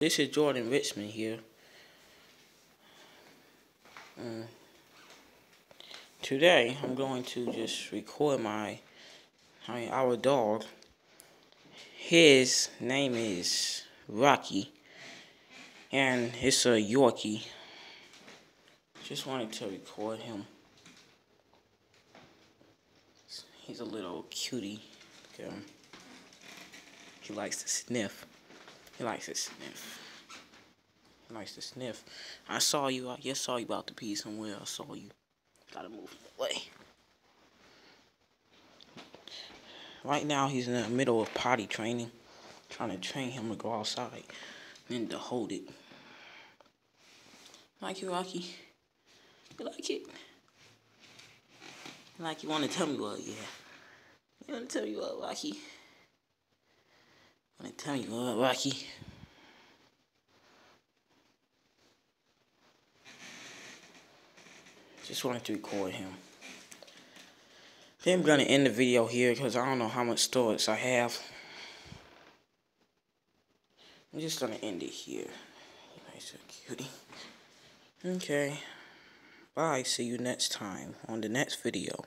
This is Jordan Richmond here. Today I'm going to just record our dog. His name is Rocky, and it's a Yorkie. Just wanted to record him. He's a little cutie. He likes to sniff. I saw you. I just saw you about to pee somewhere. I saw you. Gotta move away. Right now, he's in the middle of potty training. Trying to train him to go outside. And to hold it. Like you, Rocky? You like it? Like you want to tell me what? Yeah. You want to tell me what, Rocky? Want to tell me what, Rocky? Just wanted to record him. Then I'm going to end the video here because I don't know how much storage I have. I'm just going to end it here. Nice and cutie. Okay. Bye. See you next time on the next video.